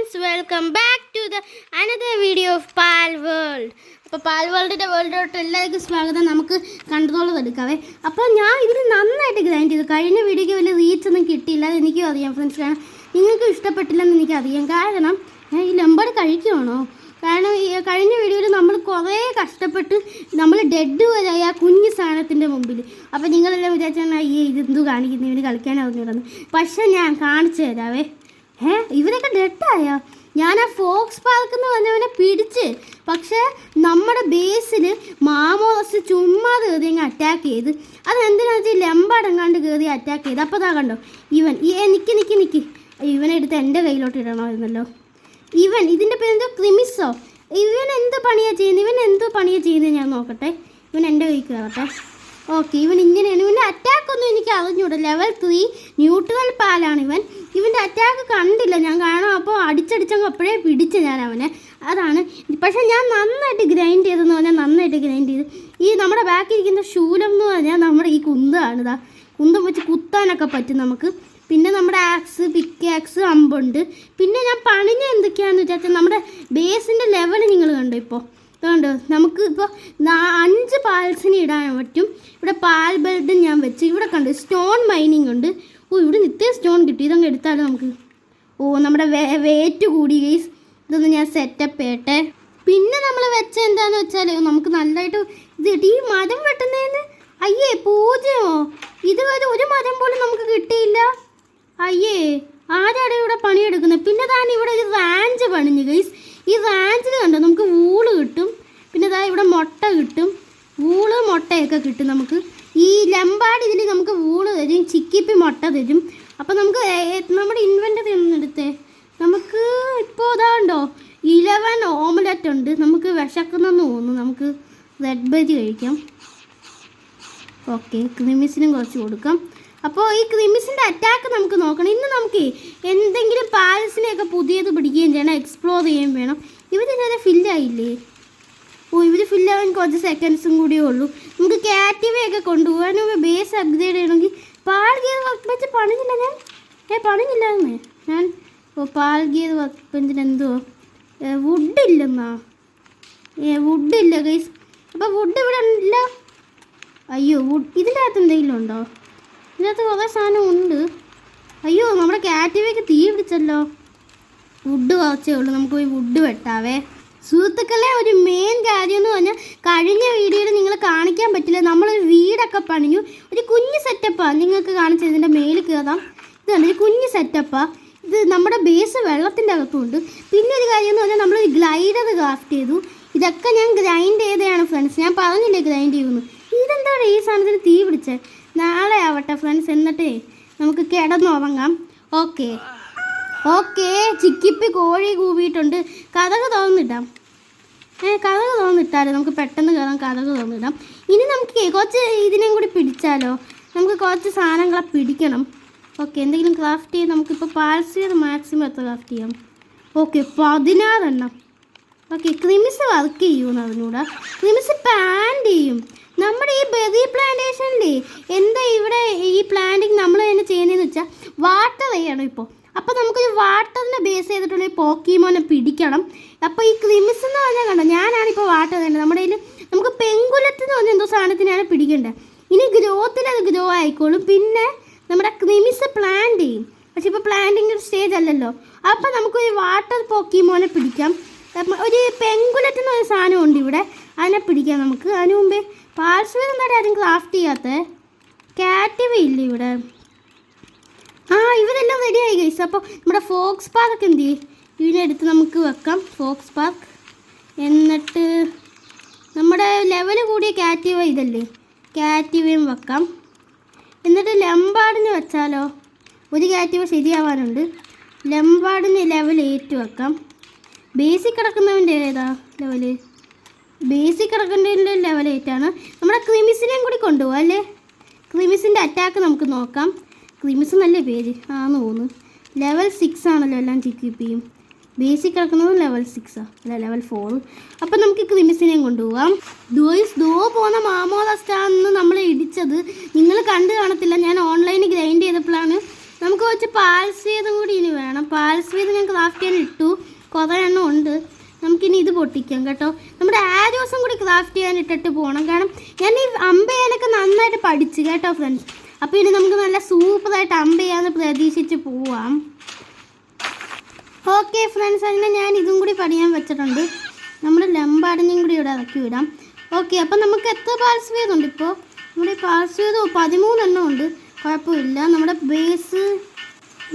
Friends, welcome back to the another video of Palworld. അപ്പോൾ പാൽ വേൾഡിൻ്റെ വേൾഡിലോട്ട് എല്ലാവർക്കും സ്വാഗതം. നമുക്ക് കൺട്രോളർ എടുക്കാവേ. അപ്പോൾ ഞാൻ ഇതിൽ നന്നായിട്ട് ഗ്രൈൻഡ് ചെയ്തു. കഴിഞ്ഞ വീഡിയോയ്ക്ക് വലിയ റീച്ചൊന്നും കിട്ടിയില്ല, അത് എനിക്കും അറിയാം ഫ്രണ്ട്സ്. കാരണം നിങ്ങൾക്കും ഇഷ്ടപ്പെട്ടില്ലെന്ന് എനിക്കറിയാം. കാരണം ഈ ലംബാട് കഴിക്കുവാണോ? കാരണം ഈ കഴിഞ്ഞ വീഡിയോയിൽ നമ്മൾ കുറേ കഷ്ടപ്പെട്ട് നമ്മൾ ഡെഡ് വരായി ആ കുഞ്ഞു സാധനത്തിൻ്റെ മുമ്പിൽ. അപ്പോൾ നിങ്ങളെല്ലാം വിചാരിച്ചാൽ ഈ ഇതെന്തു കാണിക്കുന്നു, ഇവന് കളിക്കാൻ അറിഞ്ഞിടുന്നു. പക്ഷെ ഞാൻ കാണിച്ചു തരാവേ. ഇവരൊക്കെ ഡെഡായ ഞാൻ ആ ഫോക്സ് പാർക്ക് എന്ന് പറഞ്ഞവനെ പിടിച്ച്, പക്ഷേ നമ്മുടെ ബേസിൽ മാമോസ് ചുമ്മാതെ കയറി അങ്ങ് അറ്റാക്ക് ചെയ്ത്. അതെന്തിനാണെന്ന് വെച്ചാൽ ലംബാടെങ്ങാണ്ട് കയറി അറ്റാക്ക് ചെയ്ത്. അപ്പോൾ അതാ കണ്ടോ, ഇവൻ നിക്ക് ഇവനെടുത്ത് എൻ്റെ കയ്യിലോട്ട് ഇടണമായിരുന്നല്ലോ. ഇതിൻ്റെ പേരെന്തോ ക്രിമിസോ. ഇവൻ എന്ത് പണിയാണ് ചെയ്യുന്നത്? ഞാൻ നോക്കട്ടെ. ഇവൻ എൻ്റെ കൈക്ക് കയറട്ടെ. ഓക്കെ, ഇവൻ ഇങ്ങനെയാണ്. ഇവൻ്റെ അറ്റാക്കൊന്നും എനിക്ക് അറിഞ്ഞൂടാ. ലെവൽ 3 ന്യൂട്രൽ പാലാണ് ഇവൻ. ഇവൻ്റെ അറ്റാക്ക് കണ്ടില്ല ഞാൻ, കാരണം അപ്പോൾ അടിച്ചങ്ങ് അപ്പോഴേ പിടിച്ച് ഞാൻ അവനെ. അതാണ്. പക്ഷേ ഞാൻ നന്നായിട്ട് ഗ്രൈൻഡ് ചെയ്തെന്ന് പറഞ്ഞാൽ നന്നായിട്ട് ഗ്രൈൻഡ് ചെയ്ത്. ഈ നമ്മുടെ ബാക്കിലിരിക്കുന്ന ശൂലം എന്ന് പറഞ്ഞാൽ നമ്മുടെ ഈ കുന്തമാണിതാ. കുന്തം വെച്ച് കുത്താനൊക്കെ പറ്റും നമുക്ക്. പിന്നെ നമ്മുടെ ആക്സ്, പിക്കാക്സ്, അമ്പുണ്ട്. പിന്നെ ഞാൻ പണിഞ്ഞ എന്തൊക്കെയാണെന്ന് വെച്ചാൽ നമ്മുടെ ബേസിൻ്റെ ലെവൽ നിങ്ങൾ കണ്ടോ. ഇപ്പോൾ കണ്ടോ, നമുക്ക് ഇപ്പോൾ 5 പാൽസിന് ഇടാൻ പറ്റും. ഇവിടെ പാൽ ബെൽഡ് ഞാൻ വെച്ച്. ഇവിടെ കണ്ടു സ്റ്റോൺ മൈനിങ് ഉണ്ട്. ഇവിടെ നിത്യ സ്റ്റോൺ കിട്ടി. ഇതങ്ങ് എടുത്താലും നമുക്ക്. നമ്മുടെ വെയിറ്റ് കൂടി ഗൈസ്. ഇതൊന്ന് ഞാൻ സെറ്റപ്പ് ചെയ്യട്ടെ. പിന്നെ നമ്മൾ വെച്ച എന്താണെന്ന് വെച്ചാൽ നമുക്ക് നല്ലതായിട്ട് ഇത് കിട്ടി. ഈ മരം വെട്ടുന്നതിന് അയ്യേ പൂജ്യമോ? ഇതുവരെ ഒരു മരം പോലും നമുക്ക് കിട്ടിയില്ല. അയ്യേ, ആരാടെ ഇവിടെ പണിയെടുക്കുന്നത്? പിന്നെ താൻ ഇവിടെ ഒരു റാഞ്ച് പണിഞ്ഞു ഗൈസ്. ഈ റാഞ്ചിൽ കണ്ടോ നമുക്ക് വൂള് കിട്ടും. പിന്നെ ഇതാ ഇവിടെ മുട്ട കിട്ടും. വൂള് മുട്ടയൊക്കെ കിട്ടും നമുക്ക്. ഈ ലംബാട് ഇതിൽ നമുക്ക് വൂള് തരും, ചിക്കിപ്പി മുട്ട തരും. അപ്പോൾ നമുക്ക് നമ്മുടെ ഇൻവെൻ്ററി ഒന്നെടുത്തേ. നമുക്ക് ഇപ്പോൾ ഇതാണ്ടോ 11 ഓംലെറ്റ് ഉണ്ട്. നമുക്ക് വിശക്കുന്നെന്ന് തോന്നുന്നു. നമുക്ക് റെഡ് ബെറി കഴിക്കാം. ഓക്കെ, ക്രിമിസിനും കുറച്ച് കൊടുക്കാം. അപ്പോൾ ഈ ക്രിമിസിൻ്റെ അറ്റാക്ക് നമുക്ക് നോക്കണം. ഇന്ന് നമുക്ക് എന്തെങ്കിലും പാൽസിനെയൊക്കെ പുതിയത് പിടിക്കുകയും ചെയ്യണം, എക്സ്പ്ലോർ ചെയ്യുകയും വേണം. ഇവരിതുവരെ ഫില്ലായില്ലേ? ഇവർ ഫില്ലാവാൻ കുറച്ച് സെക്കൻഡ്സും കൂടിയേ ഉള്ളൂ. നമുക്ക് കാറ്റിവയൊക്കെ കൊണ്ടുപോകാനും ബേസ് അപ്ഗ്രേഡ് ചെയ്യണമെങ്കിൽ പാൽ ഗിയർ വർക്ക് ബെഞ്ച് പണിഞ്ഞില്ല പണിഞ്ഞില്ലാന്നേ ഞാൻ. പാൽ ഗിയർ വർക്ക് ബെഞ്ചിന് എന്തോ വുഡില്ലെന്നാ. വുഡില്ല ഗൈസ്. അപ്പോൾ വുഡ് ഇവിടെ ഇല്ല. അയ്യോ, ഇതിൻ്റെ അകത്ത് എന്തെങ്കിലും ഉണ്ടോ? ഇതിനകത്ത് കുറേ സാധനം ഉണ്ട്. അയ്യോ, നമ്മുടെ കാറ്റിവയ്ക്ക് തീ പിടിച്ചല്ലോ. വുഡ് കുറച്ചേ ഉള്ളൂ. നമുക്ക് പോയി വുഡ് വെട്ടാവേ. സുഹൃത്തുക്കളെ, ഒരു മെയിൻ കാര്യം എന്ന് പറഞ്ഞാൽ കഴിഞ്ഞ വീഡിയോയിൽ നിങ്ങൾ കാണിക്കാൻ പറ്റില്ല. നമ്മളൊരു വീടൊക്കെ പണിഞ്ഞു. ഒരു കുഞ്ഞ് സെറ്റപ്പാണ് നിങ്ങൾക്ക് കാണിച്ചത്. ഇതിൻ്റെ മേലിൽ കയറാം. ഇതാണ് ഒരു കുഞ്ഞ് സെറ്റപ്പാണ്. ഇത് നമ്മുടെ ബേസ് വെള്ളത്തിൻ്റെ അകത്തുണ്ട്. പിന്നെ ഒരു കാര്യം എന്ന് പറഞ്ഞാൽ നമ്മളൊരു ഗ്ലൈഡർ ക്രാഫ്റ്റ് ചെയ്തു. ഇതൊക്കെ ഞാൻ ഗ്രൈൻഡ് ചെയ്തതാണ് ഫ്രണ്ട്സ്. ഞാൻ പറഞ്ഞില്ലേ ഗ്രൈൻഡ് ചെയ്യുന്നു. ഇതെന്താണ് ഈ സാധനത്തിന് തീ പിടിച്ചത്? നാളെ ആവട്ടെ ഫ്രണ്ട്സ്, എന്നിട്ടേ നമുക്ക് കിടന്നുറങ്ങാം. ഓക്കെ, ചിക്കിപ്പി കോഴി കൂവിയിട്ടുണ്ട്. കഥക് തുറന്നിടാം. കഥക് തുറന്നിട്ടാലോ? നമുക്ക് പെട്ടെന്ന് കയറാം. കഥക് തുറന്നിടാം. ഇനി നമുക്ക് കുറച്ച് ഇതിനെയും കൂടി പിടിച്ചാലോ? നമുക്ക് കുറച്ച് സാധനങ്ങളെ പിടിക്കണം. ഓക്കെ, എന്തെങ്കിലും ക്രാഫ്റ്റ് ചെയ്യാം. നമുക്കിപ്പോൾ പാൽസിയർ മാക്സിമം എത്ര ക്രാഫ്റ്റ് ചെയ്യാം? ഓക്കെ, 16 എണ്ണം. ഓക്കെ, ക്രിമിസ് വർക്ക് ചെയ്യുമെന്ന് അറിഞ്ഞൂടാ. ക്രിമിസ് പ്ലാന്റ് ചെയ്യും. നമ്മുടെ ഈ ബെറി പ്ലാന്റേഷനിലേ എന്താ ഇവിടെ ഈ പ്ലാന്റിങ് നമ്മൾ തന്നെ ചെയ്യുന്നതെന്ന് വെച്ചാൽ വാട്ടർ ചെയ്യണം ഇപ്പോൾ. അപ്പോൾ നമുക്കൊരു വാട്ടറിനെ ബേസ് ചെയ്തിട്ടുള്ള ഈ പോക്കിമോനെ പിടിക്കണം. അപ്പോൾ ഈ ക്രിമിസ് എന്ന് പറഞ്ഞാൽ കണ്ടോ, ഞാനാണിപ്പോൾ വാട്ടർ ചെയ്യുന്നത്. നമ്മുടെ കയ്യിൽ നമുക്ക് പെങ്കുലത്തിന് പറഞ്ഞ എന്തോ സാധനത്തിനാണ് പിടിക്കേണ്ടത്. ഇനി ഗ്രോത്തിൽ അത് ഗ്രോ ആയിക്കോളും. പിന്നെ നമ്മുടെ ക്രിമിസ് പ്ലാന്റ് ചെയ്യും. പക്ഷെ ഇപ്പോൾ പ്ലാന്റിങ് സ്റ്റേജ് അല്ലല്ലോ. അപ്പോൾ നമുക്കൊരു വാട്ടർ പോക്കിമോനെ പിടിക്കാം. ഒരു പെങ്കുലറ്റ് എന്ന് പറഞ്ഞ സാധനമുണ്ട് ഇവിടെ, അതിനെ പിടിക്കാം നമുക്ക്. അതിന് മുമ്പേ പാർസൽ എന്തായാലും ആരും ക്രാഫ്റ്റ് ചെയ്യാത്ത കാറ്റിവ ഇല്ല ഇവിടെ. ഇവരെല്ലാം റെഡിയായി ഗൈസ്. അപ്പോൾ നമ്മുടെ ഫോക്സ് പാർക്ക് എന്ത് ചെയ്യും? ഇതിനെടുത്ത് നമുക്ക് വെക്കാം ഫോക്സ് പാർക്ക്. എന്നിട്ട് നമ്മുടെ ലെവൽ കൂടിയ കാറ്റിവ ഇതല്ലേ, കാറ്റിവയും വെക്കാം. എന്നിട്ട് ലംബാടിന് വെച്ചാലോ? ഒരു കാറ്റിവ ശരിയാവാനുണ്ട്. ലംബാടിന് ലെവൽ 8 വെക്കാം. ബേസിക് കിടക്കുന്നവൻ്റെ ഏതാ ലെവല്? ബേസിക് കിടക്കേണ്ടതിൻ്റെ ലെവൽ 8 ആണ്. നമ്മുടെ ക്രിമിസിനെയും കൂടി കൊണ്ടുപോകാം അല്ലേ? ക്രിമിസിൻ്റെ അറ്റാക്ക് നമുക്ക് നോക്കാം. ക്രിമിസ് നല്ല പേര് ആണെന്ന് തോന്നുന്നു. ലെവൽ 6 ആണല്ലോ എല്ലാം ചിക്കിപ്പിയും. ബേസിക് കിടക്കുന്നത് ലെവൽ 6 അല്ല ലെവൽ 4. അപ്പം നമുക്ക് ക്രിമിസിനെയും കൊണ്ടുപോകാം. ദോ പോകുന്ന മാമോദസ്റ്റാന്ന് നമ്മൾ ഇടിച്ചത് നിങ്ങൾ കണ്ടു കാണത്തില്ല. ഞാൻ ഓൺലൈനിൽ ഗ്രൈൻഡ് ചെയ്തപ്പോഴാണ്. നമുക്ക് കുറച്ച് പാൽസ് ചെയ്തും കൂടി ഇനി വേണം. പാൽസ്വീത് ഞാൻ ക്രാഫ്റ്റ് ചെയ്യാൻ ഇട്ടു, കുറേ എണ്ണം ഉണ്ട്. നമുക്കിനി ഇത് പൊട്ടിക്കാം കേട്ടോ. നമ്മുടെ ആരോസും കൂടി ക്രാഫ്റ്റ് ചെയ്യാൻ ഇട്ടിട്ട് പോകണം. കാരണം ഞാൻ ഈ അമ്പ ചെയ്യാനൊക്കെ നന്നായിട്ട് പഠിച്ചു കേട്ടോ ഫ്രണ്ട്സ്. അപ്പോൾ ഇനി നമുക്ക് നല്ല സൂപ്പറായിട്ട് അമ്പ ചെയ്യാമെന്ന് പ്രതീക്ഷിച്ച് പോവാം. ഓക്കെ ഫ്രണ്ട്സ്, അങ്ങനെ ഞാൻ ഇതും കൂടി പഠിക്കാൻ വെച്ചിട്ടുണ്ട്. നമ്മുടെ ലംബാടിനെയും കൂടി ഇവിടെ ഇറക്കി വിടാം. ഓക്കെ, അപ്പം നമുക്ക് എത്ര പാൽസ്വീത് ഉണ്ട് ഇപ്പോൾ? നമ്മുടെ പാൽസ്വീത് 13 എണ്ണം ഉണ്ട്. കുഴപ്പമില്ല. നമ്മുടെ ബേസ്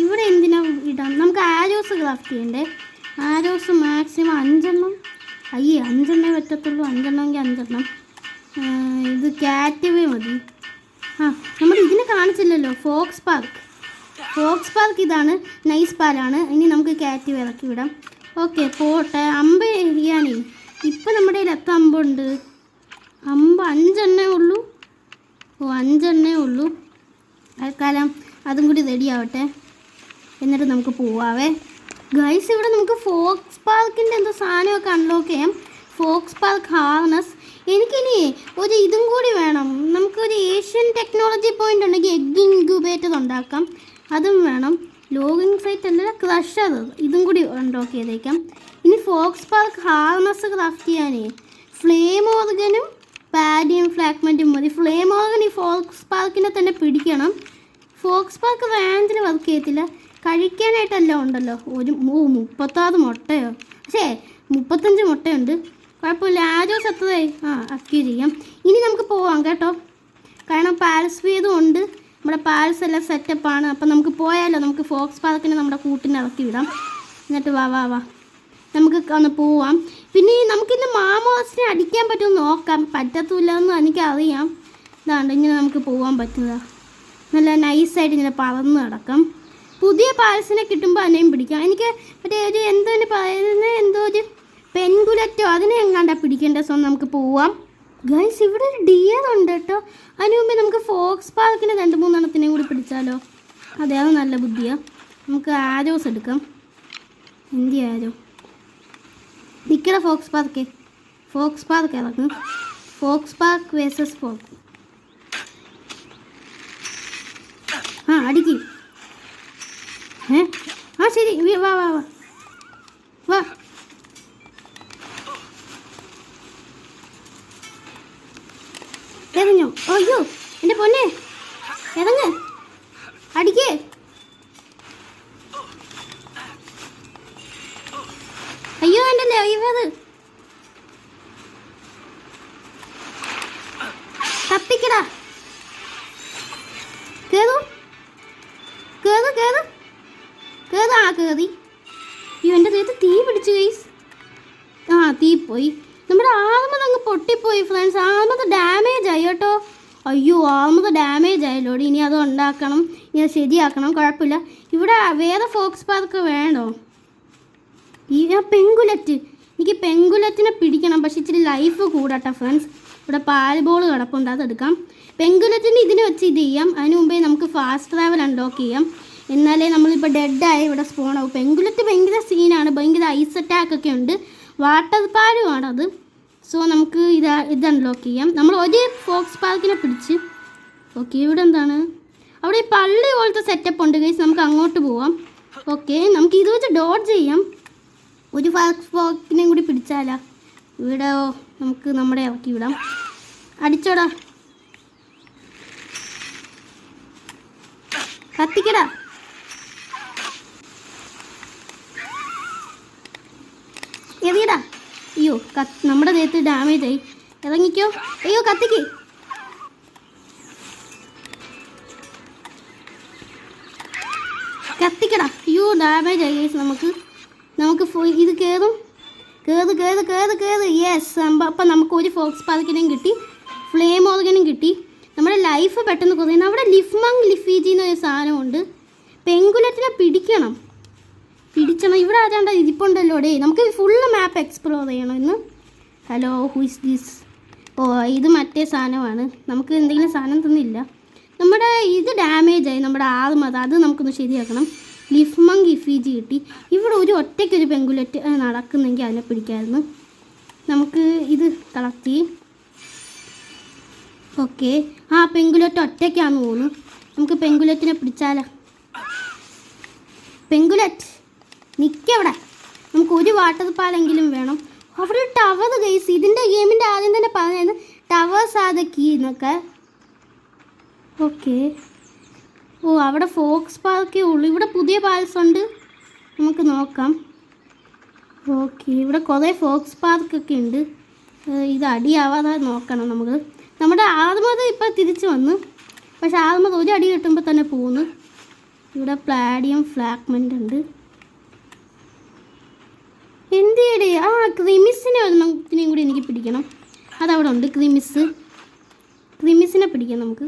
ഇവിടെ എന്തിനാ ഇടാം? നമുക്ക് ആരോസ് ക്രാഫ്റ്റ് ചെയ്യണ്ടേ. ആരോസ് മാക്സിമം 5 എണ്ണം. 5 എണ്ണേ പറ്റത്തുള്ളൂ. 5 എണ്ണമെങ്കിൽ 5 എണ്ണം. ഇത് കാറ്റവേ മതി. നമ്മൾ ഇതിനെ കാണിച്ചില്ലല്ലോ. ഫോക്സ് പാർക്ക് ഇതാണ്, നൈസ് പാലാണ്. ഇനി നമുക്ക് കാറ്റവ് ഇറക്കി വിടാം. ഓക്കെ, പോട്ടെ. അമ്പ് ചെയ്യാനേ ഇപ്പം നമ്മുടെ കയ്യിൽ എത്ര അമ്പുണ്ട്? 5 എണ്ണേ ഉള്ളൂ. 5 എണ്ണേ ഉള്ളൂ. തൽക്കാലം അതും കൂടി റെഡി ആവട്ടെ, എന്നിട്ട് നമുക്ക് പോവാവേ. ഗൈസ്, ഇവിടെ നമുക്ക് ഫോക്സ് പാർക്കിൻ്റെ എന്തോ സാധനമൊക്കെ അൺലോക്ക് ചെയ്യാം. Foxparks harness. എനിക്കിനി ഒരു ഇതും കൂടി വേണം. നമുക്കൊരു ഏഷ്യൻ ടെക്നോളജി പോയിൻ്റ് ഉണ്ടെങ്കിൽ എഗ് ഇൻക്യുബേറ്റർ ഉണ്ടാക്കാം. അതും വേണം. ലോഗിങ് സൈറ്റ് അല്ല, ക്രഷർ. ഇതും കൂടി അൺലോക്ക് ചെയ്തേക്കാം. ഇനി ഫോക്സ് പാർക്ക് ഹാർനസ് ക്രാഫ്റ്റ് ചെയ്യാനേ ഫ്ലെയിം ഓർഗനും പാഡിയും ഫ്ലാഗ്മെൻറ്റും മതി. ഫ്ലെയിം ഓർഗൻ ഈ ഫോക്സ് പാർക്കിനെ തന്നെ പിടിക്കണം. ഫോക്സ് പാർക്ക് റാഞ്ചിൽ വർക്ക് ചെയ്യത്തില്ല. കഴിക്കാനായിട്ടെല്ലാം ഉണ്ടല്ലോ. 36 മുട്ടയോ, 35 മുട്ടയുണ്ട്. കുഴപ്പമില്ല. ആരോസ് എത്രയായി? അക്യൂർ ചെയ്യാം. ഇനി നമുക്ക് പോവാം കേട്ടോ. കാരണം പാൽസ്വീതും ഉണ്ട്. നമ്മുടെ പാൽസ് എല്ലാം സെറ്റപ്പാണ്. അപ്പം നമുക്ക് പോയാലോ. നമുക്ക് ഫോക്സ് പാർക്കിനെ നമ്മുടെ കൂട്ടിന് ഇറക്കി വിടാം. എന്നിട്ട് വാ നമുക്ക് ഒന്ന് പോവാം. പിന്നെ നമുക്കിന്ന് മാമോസിനെ അടിക്കാൻ പറ്റുമെന്ന് നോക്കാം. പറ്റത്തില്ലെന്ന് എനിക്കറിയാം. ഇതാണ്ട് ഇങ്ങനെ നമുക്ക് പോകാൻ പറ്റുന്നതാണ്. നല്ല നൈസായിട്ട് ഇങ്ങനെ പറന്ന് കിടക്കാം. പുതിയ പാൽസിനെ കിട്ടുമ്പോൾ അതിനെയും പിടിക്കാം. എനിക്ക് മറ്റേ ഒരു എന്തോന്ന് പറയുന്നത്, എന്തോ ഒരു പെൻഗുലറ്റോ അതിനെ എങ്ങാണ്ടാ പിടിക്കേണ്ട. സോ നമുക്ക് പോവാം. ഗൈസ്, ഇവിടെ ഒരു ഡിയർ ഉണ്ട് കേട്ടോ. അതിന് മുമ്പേ നമുക്ക് ഫോക്സ് പാർക്കിന് 2-3 എണ്ണത്തിനെയും കൂടി പിടിച്ചാലോ? അതെ, അത് നല്ല ബുദ്ധിയാണ്. നമുക്ക് ആരോസ് എടുക്കാം. എന്തി ആരോ നിൽക്കണ ഫോക്സ് പാർക്ക് ഇറക്കും. Foxparks versus fox. അടിക്കും. ശരി, വാ. ഇറങ്ങോ? അയ്യോ എൻ്റെ പൊന്നെ, ഇറങ്ങ്, അടിക്കേ. അയ്യോ വേണ്ടല്ലേ, അയ്യത് കത്തിക്കടാ. കേറു. കേറി. അയ്യോ, എൻ്റെ ദേഹത്ത് തീ പിടിച്ചു ഗൈസ്. തീ പോയി. നമ്മുടെ ആർമത് അങ്ങ് പൊട്ടിപ്പോയി ഫ്രണ്ട്സ്. ആർമത് ഡാമേജ് ആയി കേട്ടോ. അയ്യോ, ആർമത് ഡാമേജ് ആയല്ലോ. ഇനി അത് ഉണ്ടാക്കണം, ഇനി അത് ശരിയാക്കണം. കുഴപ്പമില്ല. ഇവിടെ വേറെ ഫോക്സ് പാർക്ക് വേണോ? പെങ്കുലറ്റ്. എനിക്ക് പെങ്കുലറ്റിനെ പിടിക്കണം. പക്ഷെ ഇച്ചിരി ലൈഫ് കൂടട്ടെ ഫ്രണ്ട്സ്. ഇവിടെ പാൽ ബോൾ കിടപ്പുണ്ട്, അതെടുക്കാം. പെങ്കുലറ്റിന് ഇതിന് വെച്ച് ഇത് ചെയ്യാം. അതിന് മുമ്പേ നമുക്ക് ഫാസ്റ്റ് ട്രാവൽ അൺലോക്ക് ചെയ്യാം. എന്നാലേ നമ്മളിപ്പോൾ ഡെഡായി ഇവിടെ സ്പോൺ ആവും. പെങ്കുലറ്റ് ഭയങ്കര സീനാണ്. ഭയങ്കര ഐസ് അറ്റാക്കൊക്കെ ഉണ്ട്. വാട്ടർ പാലുമാണത്. സോ നമുക്ക് ഇത് അൺലോക്ക് ചെയ്യാം. നമ്മൾ ഒരു ഫോക്സ് പാർക്കിനെ പിടിച്ച്. ഓക്കെ, ഇവിടെ എന്താണ്? അവിടെ ഈ പള്ളി പോലത്തെ സെറ്റപ്പ് ഉണ്ട് ഗൈസ്. നമുക്ക് അങ്ങോട്ട് പോവാം. ഓക്കെ, നമുക്ക് ഇത് വെച്ച് ഡോഡ്ജ് ചെയ്യാം. ഒരു ഫോക്സ് പാർക്കിനെയും കൂടി പിടിച്ചാലാ. ഇവിടെ നമുക്ക് നമ്മുടെ ഇറക്കി വിടാം. അടിച്ചോടാ, കത്തിക്കടാ. എറിയടാ. അയ്യോ, നമ്മുടെ ദേഹത്ത് ഡാമേജ് ആയി. ഇറങ്ങിക്കോ. അയ്യോ, കത്തിക്ക്. കത്തിക്കടാ. അയ്യോ, ഡാമേജ് ആയി. നമുക്ക് ഇത് കയറും. കേറ്. യെസ്. അപ്പം നമുക്ക് ഒരു ഫോക്സ് പാർക്കിനെയും കിട്ടി, ഫ്ലെയിം ഓർഗനും കിട്ടി. നമ്മുടെ ലൈഫ് പെട്ടെന്ന് കുറയുന്നു. അവിടെ ലിഫീജി എന്നൊരു സാധനമുണ്ട്. പെങ്കുലറ്റിനെ പിടിക്കണം. ഇവിടെ ആരാണ്ട ഇരിപ്പുണ്ടല്ലോ ഡേ. നമുക്ക് ഫുള്ള് മാപ്പ് എക്സ്പ്ലോർ ചെയ്യണം ഇന്ന്. Hello, who is this? ഇത് മറ്റേ സാധനമാണ്. നമുക്ക് എന്തെങ്കിലും സാധനം തന്നില്ല. നമ്മുടെ ഇത് ഡാമേജ് ആയി. നമ്മുടെ ആർമത് അത് നമുക്കൊന്ന് ശരിയാക്കണം. ലിഫീജി കിട്ടി. ഇവിടെ ഒറ്റയ്ക്കൊരു പെങ്കുലറ്റ് നടക്കുന്നെങ്കിൽ അതിനെ പിടിക്കാമായിരുന്നു. നമുക്ക് ഇത് കളക്ട് ചെയ്യും. ഓക്കെ, പെങ്കുലറ്റ് ഒറ്റയ്ക്കാന്ന് തോന്നുന്നു. നമുക്ക് പെങ്കുലറ്റിനെ പിടിച്ചാലോ? പെങ്കുലറ്റ് നിൽക്കവിടെ. നമുക്ക് ഒരു വാട്ടർ പാലെങ്കിലും വേണം. അവിടെ ടവർ ഗൈസ്. ഇതിൻ്റെ ഗെയിമിൻ്റെ ആദ്യം തന്നെ പറഞ്ഞത് ടവേഴ്സ് ആർ ദ കീ എന്നൊക്കെ. ഓക്കെ. ഓ അവിടെ ഫോക്സ് പാർക്കേ ഉള്ളൂ. ഇവിടെ പുതിയ പാൽസ് ഉണ്ട്, നമുക്ക് നോക്കാം. ഓക്കെ, ഇവിടെ കുറേ ഫോക്സ് പാർക്കൊക്കെ ഉണ്ട്. ഇത് അടിയാവാതെ നോക്കണം നമുക്ക്. നമ്മുടെ ആദ്യമത് ഇപ്പോൾ തിരിച്ചു വന്നു, പക്ഷെ ആദ്യമത് ഒരു അടി കിട്ടുമ്പോൾ തന്നെ പോകുന്നു. ഇവിടെ പ്ലാഡിയം ഫ്ലാഗ്മെൻ്റ് ഉണ്ട്. എന്തിയുടെ ക്രിമിസിനെ ഒരെണ്ണത്തിനെയും കൂടി എനിക്ക് പിടിക്കണം. അതവിടെ ഉണ്ട്. ക്രിമിസിനെ പിടിക്കാം നമുക്ക്.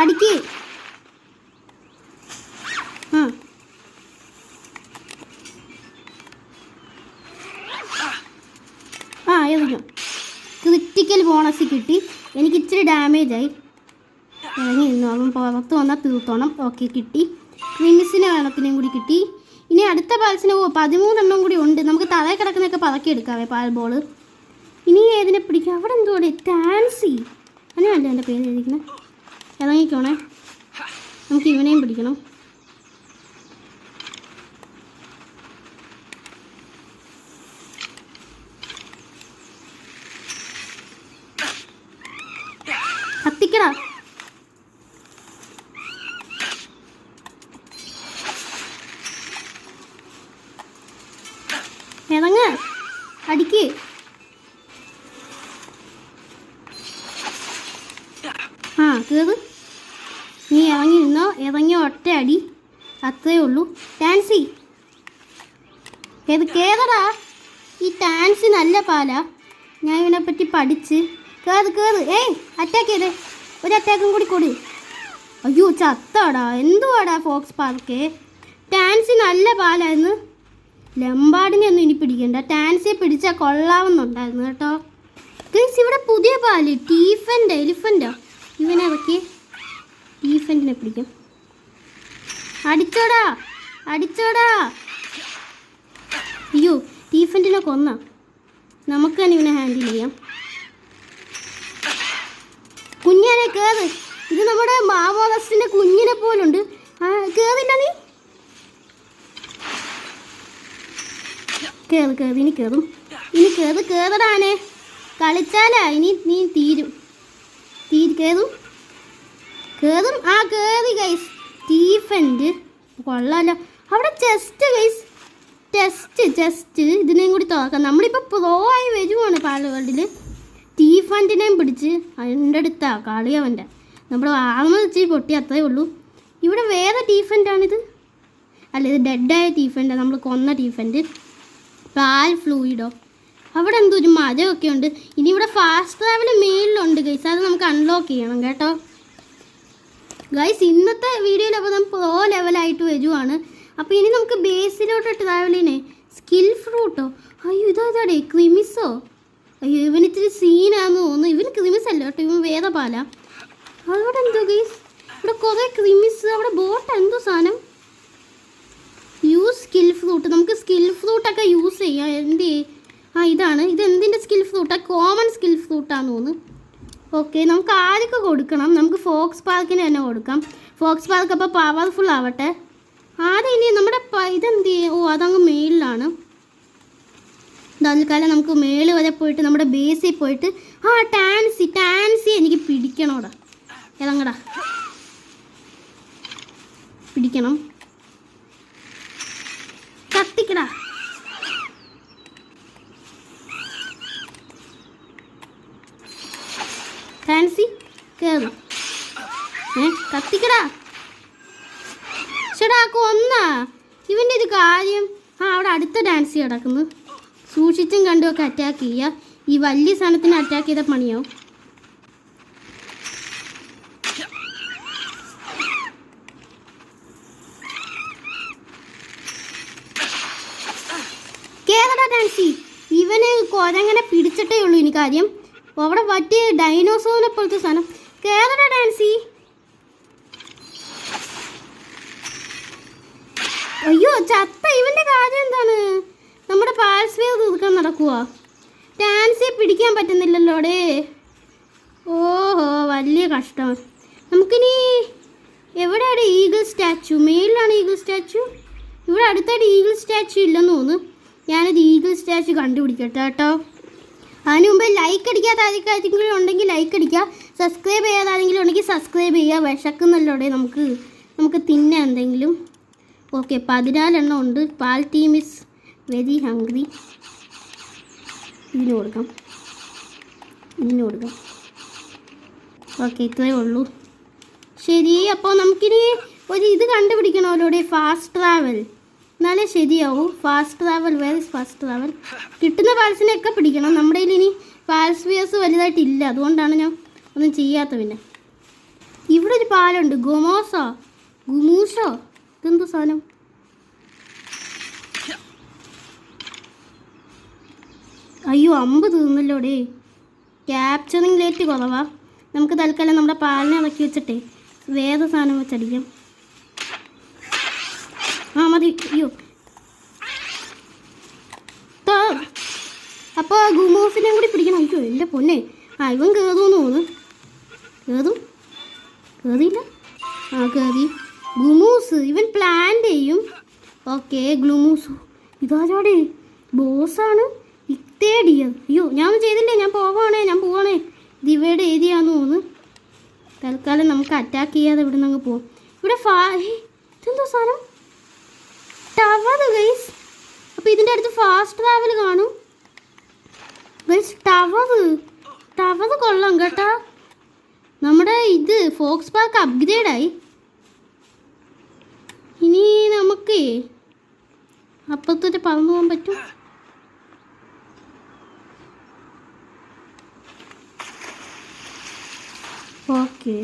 അടിക്ക്. എറിഞ്ഞു. ക്രിറ്റിക്കൽ ബോണസ് കിട്ടി. എനിക്ക് ഇച്ചിരി ഡാമേജായി. ഇറങ്ങി ഇരുന്നു. അവൻ പുറത്ത് വന്നാൽ തീർത്തോണം. ഓക്കെ, കിട്ടി. ക്രിമിസിനെ വെള്ളത്തിനെയും കൂടി കിട്ടി. ഇനി അടുത്ത പാൽസിന് 13 കൂടി ഉണ്ട്. നമുക്ക് തലയിൽ കിടക്കുന്നതൊക്കെ പറക്കിയെടുക്കാവേ പാൽ ബോൾ. ഇനി ഏതിനെ പിടിക്കാം? അവിടെ എന്തോടെ ടാൻസി അങ്ങനെയല്ല എൻ്റെ പേര് എഴുതിക്കുന്നത്. ഇറങ്ങിക്കോണേ. നമുക്ക് ഇവനെയും പിടിക്കണം. കത്തിക്കടാ. ഇറങ്ങ്, അടിക്ക്. കേറ്. നീ ഇറങ്ങി നിന്നോ. ഇറങ്ങിയ ഒറ്റ അടി, അത്രേ ഉള്ളൂ. ടാൻസി കേറടാ. ഈ ടാൻസി നല്ല പാലാ. ഞാൻ ഇവനെപ്പറ്റി പഠിച്ച്. കേറ്. അറ്റാക്ക് ചെയ്തേ. ഒരു അറ്റാക്കും കൂടി കൊടു. അയ്യോ ചത്താടാ. എന്തുവാടാ ഫോക്സ് പാർക്കേ. ടാൻസി നല്ല പാലായിരുന്നു. ലംബാർഡിനെ ഒന്നും ഇനി പിടിക്കണ്ട. ടാൻസിയെ പിടിച്ചാൽ കൊള്ളാവുന്നുണ്ടായിരുന്നു കേട്ടോ. ഗൈസ് ഇവിടെ പുതിയ പാല് എലിഫൻ്റോ. ഇവനെ ഇറക്കി ഈഫൻറ്റിനെ പിടിക്കും. അടിച്ചോടാ. അയ്യോ, ഈഫൻറ്റിനെ കൊന്ന. നമുക്ക് തന്നെ ഇവനെ ഹാൻഡിൽ ചെയ്യാം. കുഞ്ഞാനെ കേറ്. ഇത് നമ്മുടെ മാവോറസ്റ്റിൻ്റെ കുഞ്ഞിനെ പോലുണ്ട്. കേറില്ല നീ. കേറ്. ഇനി കേറും. കേറടാനെ. കളിച്ചാലാ ഇനി നീ തീരും. കേറും. കേറി ഗൈസ്. സ്റ്റീഫൻ്റ് കൊള്ളാലോ. അവിടെ ചെസ്റ്റ് ഗൈസ്. ചെസ്റ്റ് ഇതിനെയും കൂടി തുറക്കാം. നമ്മളിപ്പോൾ പ്രോ ആയി വരുവാണ് പാൽ വേൾഡിൽ. സ്റ്റീഫൻ്റിനെയും പിടിച്ച് അതിൻ്റെ അടുത്താ കളി അവൻ്റെ. നമ്മുടെ ആർമ വെച്ച് പൊട്ടി, അത്രേ ഉള്ളൂ. ഇവിടെ വേറെ ടീഫൻ്റാണിത്. അല്ല, ഇത് ഡെഡായ ടീഫൻ്റാണ്. നമ്മൾ കൊന്ന ടീഫൻ്റ്. പാൽ ഫ്ലൂയിഡോ. അവിടെ എന്തോ ഒരു മരമൊക്കെ ഉണ്ട്. ഇനി ഇവിടെ ഫാസ്റ്റ് ട്രാവൽ മേളിലുണ്ട് ഗൈസ്. അത് നമുക്ക് അൺലോക്ക് ചെയ്യണം കേട്ടോ. ഗൈസ് ഇന്നത്തെ വീഡിയോയിൽ അപ്പോൾ നമ്മൾ പ്രോ ലെവലായിട്ട് വരുവാണ്. അപ്പോൾ ഇനി നമുക്ക് ബേസിലോട്ട് ട്രാവൽ ചെയ്യണേ. സ്കിൽ ഫ്രൂട്ടോ. അയ്യോ ഇതാടെ ക്രിമിസോ. അയ്യോ ഇവൻ ഇത്തിരി സീനാന്ന് തോന്നുന്നു. ഇവൻ ക്രിമിസ് അല്ല കേട്ടോ, ഇവൻ വേറെ പാലാ. അവിടെ എന്തോ ഗൈസ്, ഇവിടെ കുറേ ക്രിമിസ്. അവിടെ ബോട്ട് എന്തോ സാധനം. Use skill fruit. നമുക്ക് സ്കിൽ ഫ്രൂട്ടൊക്കെ യൂസ് ചെയ്യാം. ഇതാണ്. ഇത് എന്തിൻ്റെ സ്കിൽ ഫ്രൂട്ടാണ്? കോമൺ സ്കിൽ ഫ്രൂട്ടാന്ന് തോന്നുന്നു. ഓക്കെ, നമുക്ക് ആരൊക്കെ കൊടുക്കണം? നമുക്ക് ഫോക്സ് പാർക്കിന് തന്നെ കൊടുക്കാം. ഫോക്സ് പാർക്ക് അപ്പോൾ പവർഫുൾ ആവട്ടെ. ആദ്യം ഇനി നമ്മുടെ ഇതെന്ത് ചെയ്യും? അതങ്ങ് മേളിലാണ്. തൽക്കാലം നമുക്ക് മേള് വരെ പോയിട്ട് നമ്മുടെ ബേസിൽ പോയിട്ട് ടാൻസി എനിക്ക് പിടിക്കണോടാ. ഇറങ്ങടാ. പിടിക്കണം. കത്തിക്കടാ. ടാൻസി കേറും. കത്തിക്കടാ. ചേടാ കൊന്നാ. ഇവൻ്റെ ഒരു കാര്യം. അവിടെ അടുത്ത ഡാൻസി കിടക്കുന്നു. സൂക്ഷിച്ചും കണ്ടുമൊക്കെ അറ്റാക്ക് ചെയ്യുക. ഈ വലിയ സാധനത്തിന് അറ്റാക്ക് ചെയ്ത പണിയാവും. കേറടാ ടാൻസി. ഇവന് കൊരങ്ങനെ പിടിച്ചിട്ടേ ഉള്ളൂ ഇനി കാര്യം. അവിടെ പറ്റിയ ഡൈനോസോറിനെ പോലത്തെ സാധനം. കേറടാ ടാൻസി. അയ്യോ ചത്ത. ഇവൻ്റെ കാര്യം എന്താണ്? നമ്മുടെ പാൽസ്ഫിയർ തീർക്കാൻ നടക്കുക. ടാൻസിയെ പിടിക്കാൻ പറ്റുന്നില്ലല്ലോടേ. ഓ വലിയ കഷ്ടമാണ്. നമുക്കിനി എവിടെയാണ് ഈഗിൾ സ്റ്റാച്ചു? മേളിലാണ് ഈഗിൾ സ്റ്റാച്ചു. ഇവിടെ അടുത്തായിട്ട് ഈഗിൾ സ്റ്റാച്ചു ഇല്ലെന്ന് തോന്നുന്നു. ഞാനത് ഈഗിൾ സ്റ്റാച്ചു കണ്ടുപിടിക്കട്ടെ കേട്ടോ. അതിന് മുമ്പ് ലൈക്ക് അടിക്കാത്ത ആരെങ്കിലും ഉണ്ടെങ്കിൽ ലൈക്ക് അടിക്കുക. സബ്സ്ക്രൈബ് ചെയ്യാതെ ആരെങ്കിലും ഉണ്ടെങ്കിൽ സബ്സ്ക്രൈബ് ചെയ്യുക. വിശക്കുന്നല്ലോടെ നമുക്ക് തിന്നാൻ എന്തെങ്കിലും. ഓക്കെ, 14 എണ്ണം ഉണ്ട്. പാൽ ടീം ഇസ് വെരി ഹംഗ്രി. ഇതിന് കൊടുക്കാം. ഓക്കെ, ഇത്രയേ ഉള്ളൂ. ശരി, അപ്പോൾ നമുക്കിനി ഒരു ഇത് കണ്ടുപിടിക്കണമല്ലോ, ഫാസ്റ്റ് ട്രാവൽ. എന്നാലേ ശരിയാവും. Fast travel, where is fast travel? കിട്ടുന്ന പാൽസിനെയൊക്കെ പിടിക്കണം. നമ്മുടെ കയ്യിൽ ഇനി പാൽസ്പിയേഴ്സ് വലുതായിട്ടില്ല, അതുകൊണ്ടാണ് ഞാൻ ഒന്നും ചെയ്യാത്ത. പിന്നെ ഇവിടെ ഒരു പാലുണ്ട്, ഗുമൂസോ ഇതെന്തോ സാധനം? അയ്യോ, 50 തീർന്നല്ലോടേ. ക്യാപ്ചറിങ് റേറ്റ് കുറവാ. നമുക്ക് തൽക്കാലം നമ്മുടെ പാലിനെ ഇറക്കി വെച്ചിട്ടേ വേറെ സാധനം വെച്ചടിക്കാം. മതി. അയ്യോ, അപ്പോൾ ഗുമൂസിനെയും കൂടി പിടിക്കണം. അയ്യോ എൻ്റെ പൊന്നെ, ഇവൻ കയറുമെന്ന് തോന്നുന്നു. കയറിയില്ല. കയറി. ഗുമൂസ് ഇവൻ പ്ലാൻ ചെയ്യും. ഓക്കെ, ഗ്ലൂമൂസ് ഇതാരോടെ ബോസാണ്. ഇത്തേടിയത്. അയ്യോ, ഞാൻ ചെയ്തില്ലേ, ഞാൻ പോവാണേ. ദിവയുടെ ഏരിയയാന്ന് തോന്നുന്നു. തൽക്കാലം നമുക്ക് അറ്റാക്ക് ചെയ്യാതെ ഇവിടെ നിന്ന് അങ്ങ് പോവാം. ഇവിടെ ഇതെന്തോ സാധനം? Tower guys. അപ്പോൾ ഇതിൻ്റെ അടുത്ത് ഫാസ്റ്റ് ട്രാവൽ കാണും ഗൈസ്. ടവർ കൊള്ളാം കേട്ടോ. നമ്മുടെ ഇത് ഫോക്സ് പാർക്ക് അപ്ഗ്രേഡായി. ഇനി നമുക്ക് അപ്പുറത്തോട്ട് പറന്നു പോകാൻ പറ്റും. ഓക്കെ,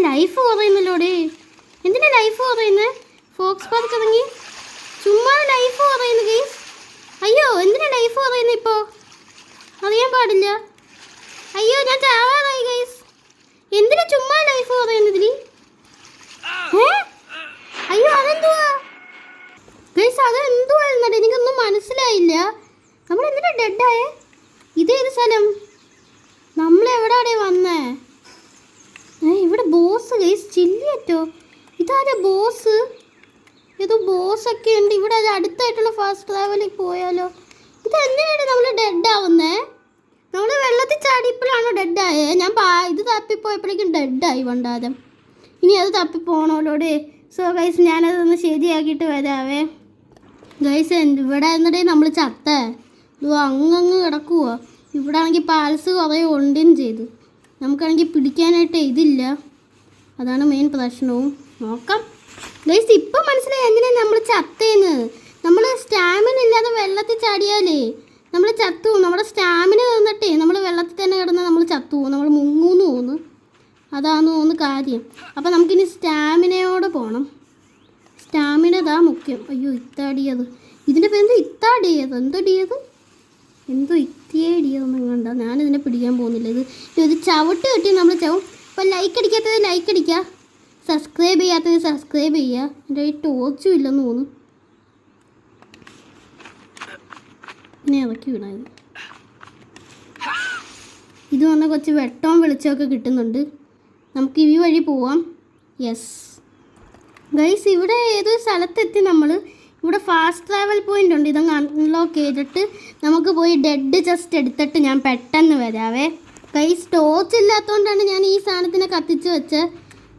ലൈഫ് കുറയുന്നല്ലോടെ. എന്തിനാ ലൈഫ് കുറയുന്നത്? ഫോക്സ് പാർക്ക് ഇറങ്ങി ചുമ്മാ ലൈഫ് കുറയുന്നു ഗൈസ്. അയ്യോ, എന്തിനാ ലൈഫ് കുറയുന്നത്? ഇപ്പോൾ അറിയാൻ പാടില്ല. അയ്യോ, ഞാൻ ചാവാറായി ഗൈസ്. എന്തിനാ ചുമ്മാ ലൈഫ് കുറയുന്നതിൽ? അയ്യോ, അതെന്തുവാ ഗൈസ്? അതെന്തുവായിരുന്നേ? എനിക്കൊന്നും മനസ്സിലായില്ല. നമ്മളെന്തിനാ ഡെഡായേ? ഇതേത് സ്ഥലം? നമ്മളെവിടാടെ വന്നേ? ഇവിടെ ബോസ് ഗൈസ്. ചില്ലിയറ്റോ? ഇതാരാ ബോസ്? ഏതോ ബോസൊക്കെ ഉണ്ട് ഇവിടെ. അടുത്തായിട്ടുള്ള ഫാസ്റ്റ് ട്രാവലിൽ പോയാലോ? ഇതെന്തിനാണ് നമ്മൾ ഡെഡാവുന്നേ? നമ്മൾ വെള്ളത്തിൽ ചാടിയപ്പോഴാണോ ഡെഡായേ? ഞാൻ ഇത് തപ്പിപ്പോയപ്പോഴേക്കും ഡെഡായി വണ്ടാരം. ഇനി അത് തപ്പിപ്പോണോലോടെ. സോ ഗൈസ്, ഞാനതൊന്ന് ശരിയാക്കിയിട്ട് വരാവേ ഗൈസ്. ഇവിടെ എന്നിട്ടേ നമ്മൾ ചത്തേ. അങ്ങ് കിടക്കുവോ? ഇവിടെ ആണെങ്കിൽ പാൽസ് കുറേ ഉണ്ടും ചെയ്തു. നമുക്കാണെങ്കിൽ പിടിക്കാനായിട്ട് ഇതില്ല. അതാണ് മെയിൻ പ്രശ്നവും. നോക്കാം ഗൈസ്. ഇപ്പം മനസ്സിലായി എങ്ങനെയാണ് നമ്മൾ ചത്തേന്ന്. നമ്മൾ സ്റ്റാമിന ഇല്ലാതെ വെള്ളത്തിൽ ചാടിയാലേ നമ്മൾ ചത്തു. നമ്മുടെ സ്റ്റാമിന തന്നിട്ടേ നമ്മൾ വെള്ളത്തിൽ തന്നെ കിടന്നാൽ നമ്മൾ ചത്തു പോകും. നമ്മൾ മുങ്ങൂന്ന് തോന്നുന്നു. അതാന്ന് തോന്നുന്നു കാര്യം. അപ്പം നമുക്കിനി സ്റ്റാമിനയോടെ പോകണം. സ്റ്റാമിന ഇതാ മുഖ്യം. അയ്യോ, ഇത്താടിയത്. ഇതിൻ്റെ പേര് ഇത്താടിയത്. എന്തോ ഇത്തിയേടിയതൊന്നും കണ്ട. ഞാനിതിനെ പിടിക്കാൻ പോകുന്നില്ല. ഇത് ചവിട്ട് കിട്ടി നമ്മൾ ചാവും. അപ്പോൾ ലൈക്ക് അടിക്കാത്തത് ലൈക്ക് അടിക്കുക. സബ്സ്ക്രൈബ് ചെയ്യാത്തത് സബ്സ്ക്രൈബ് ചെയ്യുക. എൻ്റെ ഈ ടോർച്ചും ഇല്ലെന്ന് തോന്നുന്നു. പിന്നെ ഇറക്കി വിടാൻ ഇത് വന്ന കുറച്ച് വെട്ടവും വെളിച്ചമൊക്കെ കിട്ടുന്നുണ്ട്. നമുക്ക് ഈ വഴി പോവാം. യെസ് ഗൈസ്, ഇവിടെ ഏതൊരു സ്ഥലത്തെത്തി നമ്മൾ. ഇവിടെ ഫാസ്റ്റ് ട്രാവൽ പോയിൻ്റ് ഉണ്ട്. ഇതങ്ങ് അൺലോക്ക് ചെയ്തിട്ട് നമുക്ക് പോയി ഡെഡ് ജസ്റ്റ് എടുത്തിട്ട് ഞാൻ പെട്ടെന്ന് വരാവേ ഗൈസ്. ടോർച്ച് ഇല്ലാത്തതുകൊണ്ടാണ് ഞാൻ ഈ സാധനത്തിനെ കത്തിച്ച് വെച്ചത്.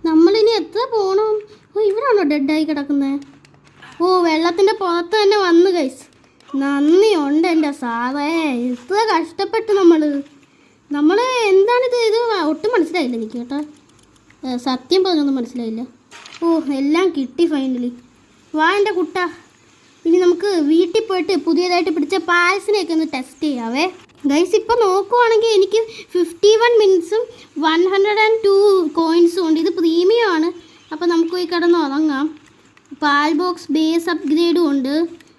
നമ്മളിനി എത്ര പോകണം? ഇവിടെ ആണോ ഡെഡായി കിടക്കുന്നത്? വെള്ളത്തിൻ്റെ പുറത്ത് തന്നെ വന്നു ഗൈസ്. നന്ദിയുണ്ട് എൻ്റെ സാറേ. ഇത്ര കഷ്ടപ്പെട്ട് നമ്മൾ എന്താണിത്? ഇത് ഒട്ടും മനസ്സിലായില്ല എനിക്ക് കേട്ടോ. സത്യം പറഞ്ഞൊന്നും മനസ്സിലായില്ല. എല്ലാം കിട്ടി ഫൈനലി. വാ എൻ്റെ കുട്ട. ഇനി നമുക്ക് വീട്ടിൽ പോയിട്ട് പുതിയതായിട്ട് പിടിച്ച പാൽസിനെയൊക്കെ ഒന്ന് ടെസ്റ്റ് ചെയ്യാവേ ഗൈസ്. ഇപ്പോൾ നോക്കുവാണെങ്കിൽ എനിക്ക് 51 മിനിറ്റ്സും 102 കോയിൻസും ഉണ്ട്. ഇത് പ്രീമിയം ആണ്. അപ്പോൾ നമുക്ക് പോയി കിടന്ന് ഉറങ്ങാം. പാൽ ബോക്സ് ബേസ് അപ്ഗ്രേഡും ഉണ്ട്.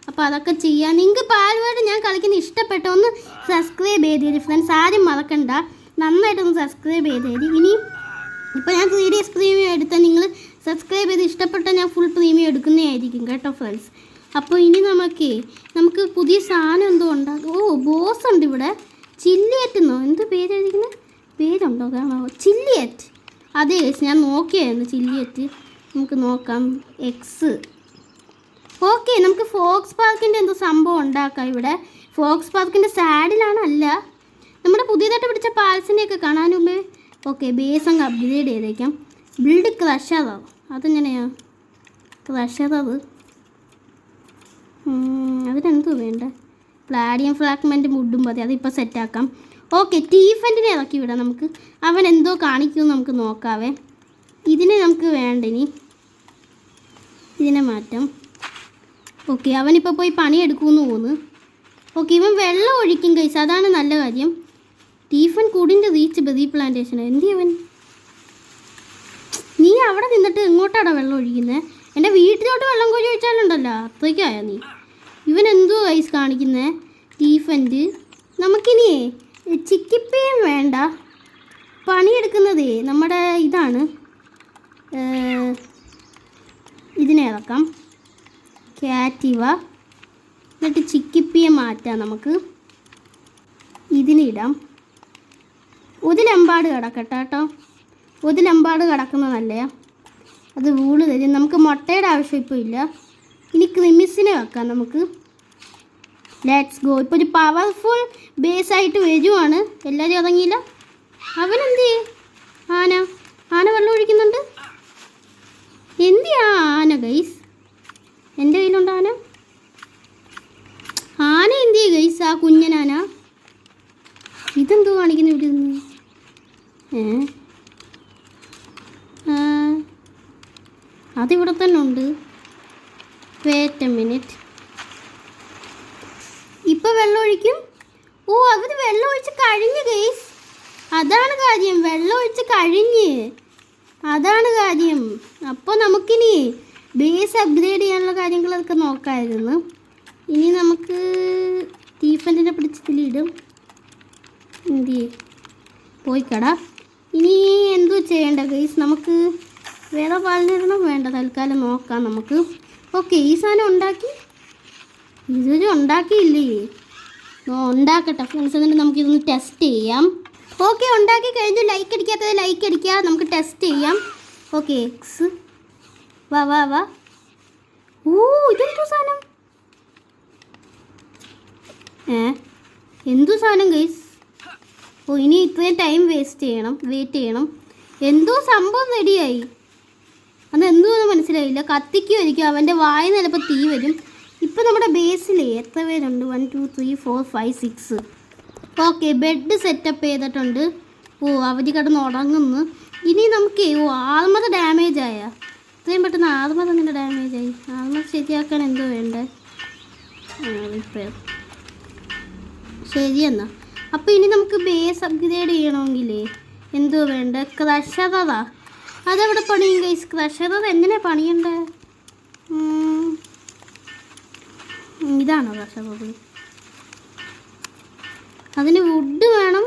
അപ്പോൾ അതൊക്കെ ചെയ്യാം. നിങ്ങൾക്ക് പാൽവേഡ് ഞാൻ കളിക്കുന്ന ഇഷ്ടപ്പെട്ട ഒന്ന് സബ്സ്ക്രൈബ് ചെയ്തേരി ഫ്രണ്ട്സ്. ആരും മറക്കണ്ട, നന്നായിട്ടൊന്ന് സബ്സ്ക്രൈബ് ചെയ്തേരി. ഇനി ഇപ്പോൾ ഞാൻ 3 days പ്രീമിയം എടുത്താൽ നിങ്ങൾ സബ്സ്ക്രൈബ് ചെയ്ത് ഇഷ്ടപ്പെട്ടാൽ ഞാൻ ഫുൾ പ്രീമിയം എടുക്കുന്നതായിരിക്കും കേട്ടോ ഫ്രണ്ട്സ്. അപ്പോൾ ഇനി നമുക്ക് പുതിയ സാധനം എന്തോ ഉണ്ടാകും. ബോസ് ഉണ്ട് ഇവിടെ. ചില്ലിയറ്റെന്നോ എന്ത് പേരെഴുതിക്കുന്നത്? പേരുണ്ടോ കാണാമോ? ചില്ലിയറ്റ്. അതെ ഗൈസ്, ഞാൻ നോക്കിയായിരുന്നു ചില്ലിയറ്റ്. നമുക്ക് നോക്കാം. എക്സ്. ഓക്കെ, നമുക്ക് ഫോക്സ് പാർക്കിൻ്റെ എന്തോ സംഭവം ഉണ്ടാക്കാം ഇവിടെ. ഫോക്സ് പാർക്കിൻ്റെ സാഡിലാണ് അല്ല, നമ്മുടെ പുതിയതായിട്ട് പിടിച്ച പാൽസിനെയൊക്കെ കാണാൻ മുമ്പേ. ഓക്കെ, ബേസ് അങ്ങ് അപ്ഗ്രേഡ് ചെയ്തേക്കാം. ബിൽഡ് ക്രഷറാവും. അതെങ്ങനെയാണ് ക്രഷറത്? അതിനെന്തോ വേണ്ട? പ്ലാഡിയം ഫ്രാഗ്മെൻറ്റ് മുഡും മതി, അതിപ്പോൾ സെറ്റാക്കാം. ഓക്കെ, ടീഫൻറ്റിനെ ഇറക്കി വിടാം നമുക്ക്. അവൻ എന്തോ കാണിക്കുമെന്ന് നമുക്ക് നോക്കാവേ. ഇതിനെ നമുക്ക് വേണ്ട, ഇനി ഇതിനെ മാറ്റാം. ഓക്കെ, അവനിപ്പോൾ പോയി പണിയെടുക്കുമെന്ന് തോന്നുന്നു. ഓക്കെ, ഇവൻ വെള്ളം ഒഴിക്കും ഗൈസ്, അതാണ് നല്ല കാര്യം. ടീഫൻ കൂടിൻ്റെ റീച്ച് ബെറി പ്ലാന്റേഷൻ. എന്ത് അവൻ? നീ അവിടെ നിന്നിട്ട് എങ്ങോട്ടാടാ വെള്ളം ഒഴിക്കുന്നത്? എൻ്റെ വീട്ടിലോട്ട് വെള്ളം കോരി ഒഴിച്ചാലുണ്ടല്ലോ, അത്രയ്ക്കായ നീ. ഇവൻ എന്തോ ഗൈസ് കാണിക്കുന്നത്? ടീഫൻറ്റ്. നമുക്കിനി ചിക്കിപ്പയും വേണ്ട, പണിയെടുക്കുന്നതേ നമ്മുടെ ഇതാണ്. ഇതിനെ ഇറക്കാം, ക്യാറ്റീവ. എന്നിട്ട് ചിക്കിപ്പിയെ മാറ്റാം നമുക്ക്. ഇതിനിടാം. ഒതിലെമ്പാട് കിടക്കട്ടെ കേട്ടോ, ഒതിലെമ്പാട് കിടക്കുന്നതല്ല, അത് വൂള് തരും. നമുക്ക് മുട്ടയുടെ ആവശ്യം ഇപ്പോൾ ഇല്ല. ഇനി ക്രിമിസിനെ വെക്കാം നമുക്ക്. Let's go. ഇപ്പോൾ ഒരു പവർഫുൾ ബേസായിട്ട് വരുവാണ്. എല്ലാവരും ഇറങ്ങിയില്ല. അവനെന്ത് ചെയ്യും? ആന വെള്ളം ഒഴിക്കുന്നുണ്ട്. എന്തിയാ ആന ഗൈസ്? എൻ്റെ കയ്യിലുണ്ട് ആന. എന്ത് ചെയ്യും ഗൈസ്? ആ കുഞ്ഞനാന. ഇതെന്തോ കാണിക്കുന്നു ഇവിടെ നിന്ന്? അതിവിടെ തന്നെ ഉണ്ട്. Wait a minute. ഇപ്പം വെള്ളം ഒഴിക്കും. ഓ, അവർ വെള്ളം ഒഴിച്ച് കഴിഞ്ഞ് ഗൈസ്. അതാണ് കാര്യം, വെള്ളം ഒഴിച്ച് കഴിഞ്ഞ്, അതാണ് കാര്യം. അപ്പോൾ നമുക്കിനി ബേസ് അപ്ഗ്രേഡ് ചെയ്യാനുള്ള കാര്യങ്ങളൊക്കെ നോക്കാമായിരുന്നു. ഇനി നമുക്ക് ടീഫൻറ്റിനെ പിടിച്ചതിലിടും. എന്ത് പോയി കട. ഇനി എന്തോ ചെയ്യേണ്ട ഗൈസ്? നമുക്ക് വേറെ പാലിനിടണം വേണ്ട, തൽക്കാലം നോക്കാം നമുക്ക്. ഓക്കെ, ഈ സാധനം ഉണ്ടാക്കി. ഇതൊരു ഉണ്ടാക്കിയില്ലേ? ഉണ്ടാക്കട്ടെ ഫ്രണ്ട്സ്, എന്നിട്ട് നമുക്കിതൊന്ന് ടെസ്റ്റ് ചെയ്യാം. ഓക്കെ, ഉണ്ടാക്കി കഴിഞ്ഞു. ലൈക്ക് അടിക്കാത്തത് ലൈക്ക് അടിക്കുക, നമുക്ക് ടെസ്റ്റ് ചെയ്യാം. Okay, X. വാ. ഓ, ഇതെന്തോ സാധനം? എന്തോ സാധനം ഗൈസ്? ഓ, ഇനി ഇത്രയും ടൈം വെയിറ്റ് ചെയ്യണം. എന്തോ സംഭവം റെഡിയായി. അതെന്തോന്ന് മനസ്സിലായില്ല. കത്തിക്കുമായിരിക്കും, അവൻ്റെ വായ ചിലപ്പോൾ തീ വരും. ഇപ്പം നമ്മുടെ ബേസിൽ എത്ര പേരുണ്ട്? 1 2 3 4 5 6. ഓക്കെ, ബെഡ് സെറ്റപ്പ് ചെയ്തിട്ടുണ്ട്. ഓ, അവധി കിടന്ന് ഉടങ്ങുന്നു. ഇനി നമുക്ക് ആർമർ ഡാമേജ് ആയ, ഇത്രയും പെട്ടെന്ന് ആർമർ അങ്ങനെ ഡാമേജ് ആയി. ആർമർ ശരിയാക്കാൻ എന്തോ വേണ്ടേ? റിപ്പയർ. ശരിയെന്നാ. അപ്പോൾ ഇനി നമുക്ക് ബേസ് അപ്ഗ്രേഡ് ചെയ്യണമെങ്കിലേ എന്തോ വേണ്ട? ക്രഷറാ. അതെവിടെ പണിയും ഗൈസ്? ക്രഷറർ എങ്ങനെ പണിയണ്ടേ? ഇതാണോ ക്രഷറർ? അതിന് വുഡ് വേണം.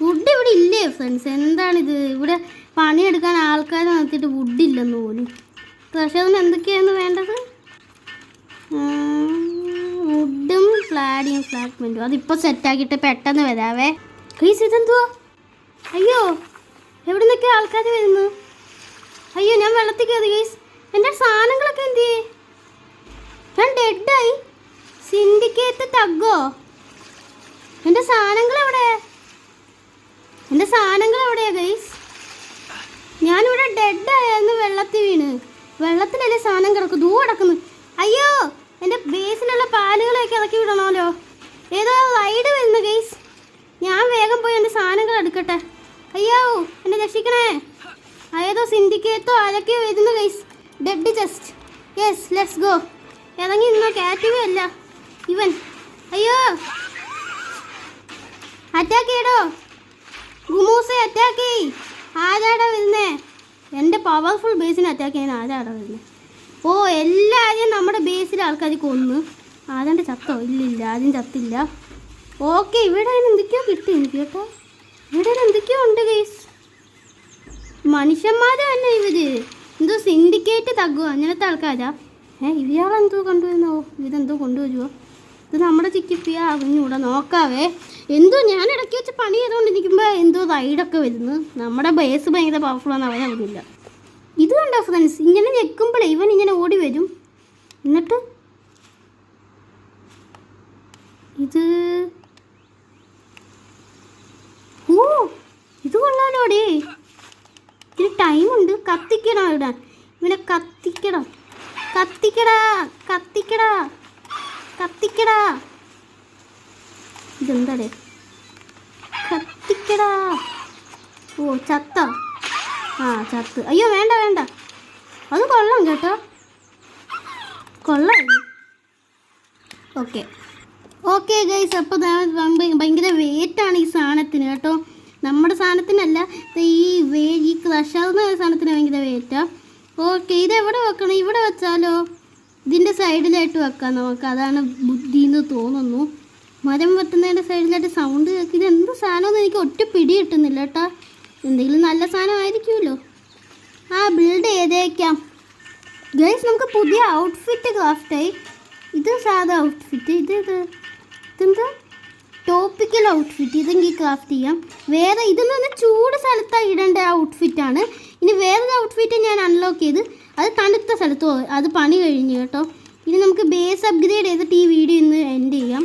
വുഡ് ഇവിടെ ഇല്ലേ ഫ്രണ്ട്സ്? എന്താണിത്? ഇവിടെ പണിയെടുക്കാൻ ആൾക്കാർ നിർത്തിയിട്ട് വുഡില്ലെന്ന് പോലും. ക്രഷറിന് എന്തൊക്കെയാണ് വേണ്ടത്? വുഡും പ്ലാഡിയം ഫ്രാഗ്മെൻറ്റും. അതിപ്പോൾ സെറ്റാക്കിയിട്ട് പെട്ടെന്ന് വരാവേ. ഗൈസ്, ഇതെന്തുവാ? അയ്യോ, എവിടെ നിന്നൊക്കെ ആൾക്കാർ വരുന്നു? അയ്യോ, ഞാൻ വെള്ളത്തിൽ കയറി ഗൈസ്. എൻ്റെ സാധനങ്ങളൊക്കെ എന്ത് ചെയ്യേ? ഞാൻ ഡെഡായി. സിൻഡിക്കേറ്റ് തഗ്ഗോ? എൻ്റെ സാധനങ്ങൾ എവിടെയാ ഗൈസ്? ഞാനിവിടെ ഡെഡായിരുന്നു, വെള്ളത്തിൽ വീണ്. വെള്ളത്തിലല്ലേ സാധനം കിടക്കും, ദൂ കിടക്കുന്നു. അയ്യോ, എൻ്റെ ബേസിലുള്ള പാലുകളൊക്കെ ഇറക്കി വിടണമല്ലോ. ഏതോ റൈഡ് വരുന്നു ഗൈസ്. ഞാൻ വേഗം പോയി എൻ്റെ സാധനങ്ങൾ എടുക്കട്ടെ. അയ്യോ, എന്നെ രക്ഷിക്കണേ. ഏതോ സിൻഡിക്കേറ്റോ ആരൊക്കെയോ വരുന്നു guys. Dead just. Yes, let's go. ഇറങ്ങി നിന്നോ, കാറ്റീവേ അല്ല ഇവൻ. അയ്യോ, അറ്റാക്ക് ചെയ്യടോ ഗുമൂസെ, അറ്റാക്ക് ചെയ്. ആരാടാ വരുന്നേ? എൻ്റെ പവർഫുൾ ബേസിനെ അറ്റാക്ക് ചെയ്യാൻ ആരാടാ വരുന്നത്? ഓ, എല്ലാവരെയും നമ്മുടെ ബേസിലെ ആൾക്കാർ കൊന്നു. ആരാണ്ട് ചത്തോ? ഇല്ലില്ല, ആരും ചത്തില്ല. ഓക്കെ, ഇവിടെ എന്തൊക്കെയോ കിട്ടി എനിക്ക് കേട്ടോ. ഇവിടെ എന്തൊക്കെയോ ഉണ്ട് ഗൈസ്. മനുഷ്യന്മാർ തന്നെ ഇവര്. എന്തോ സിൻഡിക്കേറ്റ് തഗ്ഗോ അങ്ങനത്തെ ആൾക്കാരാ. ഇവയാളെന്തോ കൊണ്ടുവരുന്നോ? ഇതെന്തോ കൊണ്ടുവരുമോ? ഇത് നമ്മുടെ ചിക്കിപ്പിയ അറിഞ്ഞൂടെ നോക്കാവേ. എന്തോ ഞാൻ ഇടയ്ക്ക് വെച്ച് പണി ചെയ്തുകൊണ്ടിരിക്കുമ്പോൾ എന്തോ റൈഡൊക്കെ വരുന്നു. നമ്മുടെ ബേസ് ഭയങ്കര പവർഫുള്ളാന്ന് അവനറിയില്ല. ഇത് കണ്ടോ ഫ്രണ്ട്സ്, ഇങ്ങനെ ഞെക്കുമ്പോഴേ ഇവൻ ഇങ്ങനെ ഓടി വരും. എന്നിട്ട് ഇത് ഇത് കൊള്ളാലോടേ. ഇതിന് ടൈമുണ്ട്. കത്തിക്കണം ഇടാൻ. ഇവനെ കത്തിക്കണം. കത്തിക്കടാ കത്തിക്കടാ കത്തിക്കടാ. ഇതെന്താടേ? കത്തിക്കടാ. ഓ ചത്ത. ചത്ത്. അയ്യോ വേണ്ട വേണ്ട, അത് കൊള്ളാം കേട്ടോ, കൊള്ളാം. ഓക്കെ ഗൈസ്, അപ്പോൾ ഭയങ്കര വെയിറ്റാണ് ഈ സാധനത്തിന് കേട്ടോ. നമ്മുടെ സാധനത്തിനല്ല, ഈ ക്രഷാവുന്ന സാധനത്തിന് ഭയങ്കര വെയിറ്റാണ്. ഓക്കെ, ഇതെവിടെ വെക്കണം? ഇവിടെ വെച്ചാലോ? ഇതിൻ്റെ സൈഡിലായിട്ട് വെക്കാം നമുക്ക്. അതാണ് ബുദ്ധി എന്ന് തോന്നുന്നു. മരം വെട്ടുന്നതിൻ്റെ സൈഡിലായിട്ട് സൗണ്ട് കേൾക്കും. ഇത് എന്ത് സാധനമെന്ന് എനിക്ക് ഒറ്റ പിടി കിട്ടുന്നില്ല കേട്ടോ. എന്തെങ്കിലും നല്ല സാധനമായിരിക്കുമല്ലോ. ബിൽഡ് ചെയ്തേക്കാം ഗൈസ്. നമുക്ക് പുതിയ ഔട്ട്ഫിറ്റ് ക്രാഫ്റ്റായി. ഇത് സാധാ ഔട്ട്ഫിറ്റ്. ഇതെന്താ ടോപ്പിക്കൽ ഔട്ട്ഫിറ്റ്. ഇതെങ്കിൽ ക്രാഫ്റ്റ് ചെയ്യാം. വേറെ ഇതെന്ന് പറഞ്ഞാൽ ചൂട് സ്ഥലത്തായി ഇടേണ്ട ഔട്ട്ഫിറ്റാണ്. ഇനി വേറൊരു ഔട്ട്ഫിറ്റ് ഞാൻ അൺലോക്ക് ചെയ്ത് അത് തണുത്ത സ്ഥലത്ത് പോകും. അത് പണി കഴിഞ്ഞു കേട്ടോ. ഇനി നമുക്ക് ബേസ് അപ്ഗ്രേഡ് ചെയ്തിട്ട് ഈ വീഡിയോ ഇന്ന് എൻഡ് ചെയ്യാം.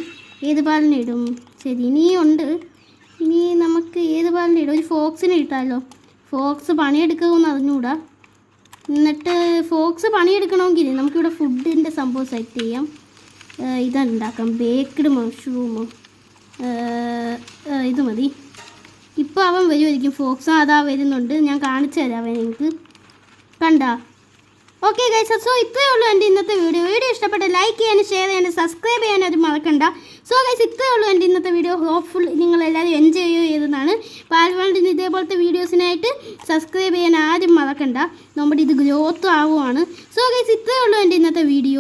ഏത് പാലിന് ഇടും? ശരി, ഇനിയുണ്ട്. ഇനി നമുക്ക് ഏത് പാലിന് ഇടും? ഒരു ഫോക്സിനെ ഇട്ടാലോ? ഫോക്സ് പണിയെടുക്കുമെന്ന് അറിഞ്ഞുകൂടാ. എന്നിട്ട് ഫോക്സ് പണിയെടുക്കണമെങ്കിൽ നമുക്കിവിടെ ഫുഡിൻ്റെ സംഭവം സെറ്റ് ചെയ്യാം. ഇതുണ്ടാക്കാം, ബേക്ക്ഡ് മഷ്റൂമോ. ഇത് മതി. ഇപ്പോൾ അവൻ വരുമായിരിക്കും, ഫോക്സ്. അതാ വരുന്നുണ്ട്, ഞാൻ കാണിച്ചു തരാം അവൻ നിങ്ങൾക്ക്. കണ്ടാ? ഓക്കെ ഗൈസ്, സോ ഇത്രയേ ഉള്ളൂ എൻ്റെ ഇന്നത്തെ വീഡിയോ. ഇഷ്ടപ്പെട്ട ലൈക്ക് ചെയ്യാനും ഷെയർ ചെയ്യാനും സബ്സ്ക്രൈബ് ചെയ്യാനും അത് മറക്കണ്ട. സോ ഗൈസ്, ഇത്രയേ ഉള്ളൂ എൻ്റെ ഇന്നത്തെ വീഡിയോ. ഹോപ്പ്ഫുൾ നിങ്ങളെല്ലാവരും എൻജോയ് ചെയ്തതാണ്. പാൽവേൾഡിന് ഇതേപോലത്തെ വീഡിയോസിനായിട്ട് സബ്സ്ക്രൈബ് ചെയ്യാൻ ആരും മറക്കണ്ട. നമ്മുടെ ഇത് ഗ്രോത്ത് ആവുകയാണ്. സോ ഗൈസ്, ഇത്രയേ ഉള്ളൂ എൻ്റെ ഇന്നത്തെ വീഡിയോ.